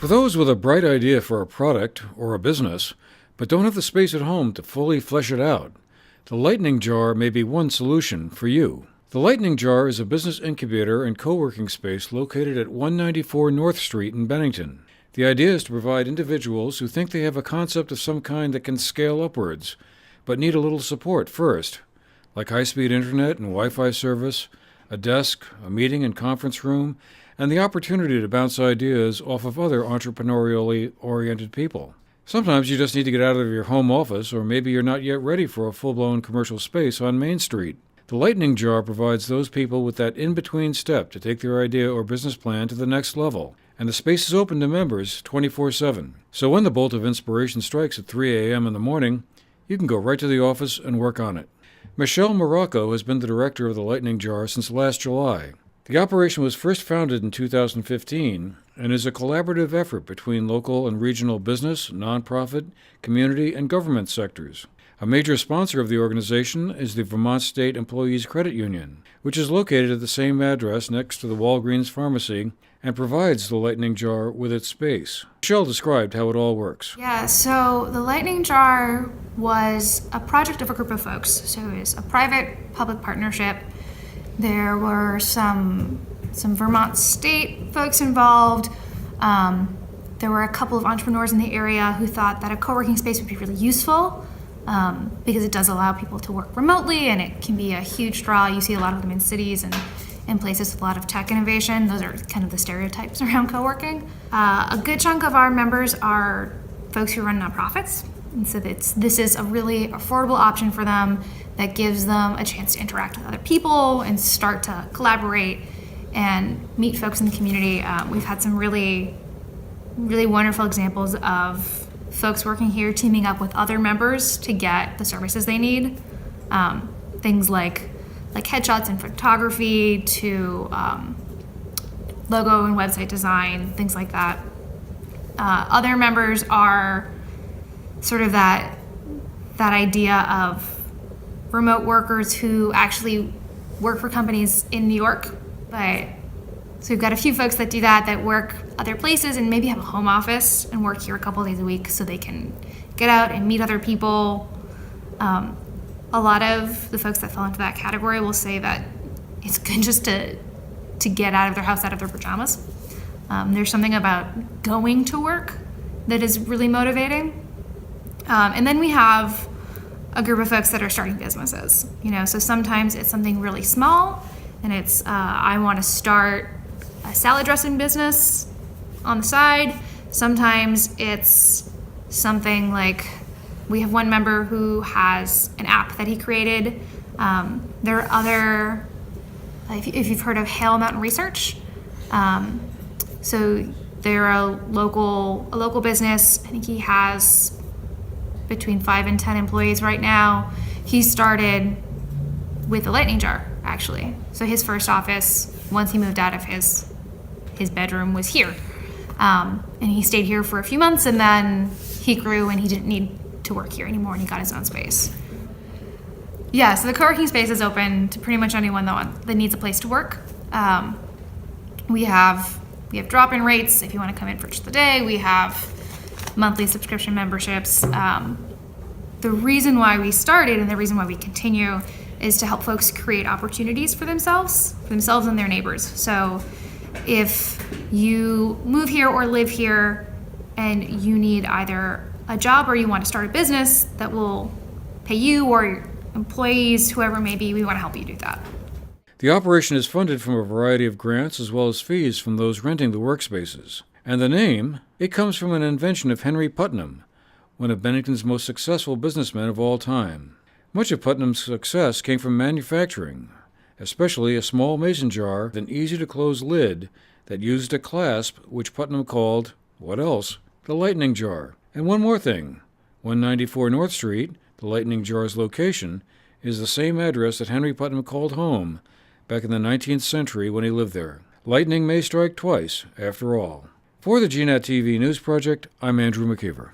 For those with a bright idea for a product or a business, but don't have the space at home to fully flesh it out, the Lightning Jar may be one solution for you. The Lightning Jar is a business incubator and co-working space located at 194 North Street in Bennington. The idea is to provide individuals who think they have a concept of some kind that can scale upwards, but need a little support first, like high-speed internet and Wi-Fi service, a desk, a meeting and conference room, and the opportunity to bounce ideas off of other entrepreneurially oriented people. Sometimes you just need to get out of your home office, or maybe you're not yet ready for a full-blown commercial space on Main Street. The Lightning Jar provides those people with that in-between step to take their idea or business plan to the next level. And the space is open to members 24/7. So when the bolt of inspiration strikes at 3 a.m. in the morning, you can go right to the office and work on it. Michelle Morocco has been the director of the Lightning Jar since last July. The operation was first founded in 2015 and is a collaborative effort between local and regional business, nonprofit, community, and government sectors. A major sponsor of the organization is the Vermont State Employees Credit Union, which is located at the same address next to the Walgreens Pharmacy and provides the Lightning Jar with its space. Michelle described how it all works. Yeah, so the Lightning Jar was a project of a group of folks. So it was a private-public partnership. There were some Vermont State folks involved. There were a couple of entrepreneurs in the area who thought that a co-working space would be really useful. Because it does allow people to work remotely, and it can be a huge draw. You see a lot of them in cities and in places with a lot of tech innovation. Those are kind of the stereotypes around co-working. A good chunk of our members are folks who run nonprofits, and so this is a really affordable option for them that gives them a chance to interact with other people and start to collaborate and meet folks in the community. We've had some really, really wonderful examples of folks working here teaming up with other members to get the services they need. Things like headshots and photography to logo and website design, things like that. Other members are sort of that idea of remote workers who actually work for companies in New York, so we've got a few folks that do that work other places and maybe have a home office and work here a couple days a week so they can get out and meet other people. A lot of the folks that fall into that category will say that it's good just to get out of their house, out of their pajamas. There's something about going to work that is really motivating. And then we have a group of folks that are starting businesses. So sometimes it's something really small, and it's I want to start a salad dressing business on the side. Sometimes it's something like we have one member who has an app that he created. There are other, if you've heard of Hale Mountain Research, so they're a local business. I think he has between 5 and 10 employees right now. He started with the Lightning Jar, actually. So his first office, once he moved out of his bedroom, was here. And he stayed here for a few months, and then he grew and he didn't need to work here anymore, and he got his own space. Yeah, so the co-working space is open to pretty much anyone that needs a place to work. We have drop-in rates if you want to come in for just the day. We have monthly subscription memberships. The reason why we started and the reason why we continue is to help folks create opportunities for themselves and their neighbors. So if you move here or live here and you need either a job or you want to start a business that will pay you or your employees, whoever it may be, we want to help you do that. The operation is funded from a variety of grants as well as fees from those renting the workspaces. And the name, it comes from an invention of Henry Putnam, one of Bennington's most successful businessmen of all time. Much of Putnam's success came from manufacturing, especially a small mason jar with an easy-to-close lid that used a clasp which Putnam called, what else, the Lightning Jar. And one more thing, 194 North Street, the Lightning Jar's location, is the same address that Henry Putnam called home back in the 19th century when he lived there. Lightning may strike twice, after all. For the GNAT-TV News Project, I'm Andrew McKeever.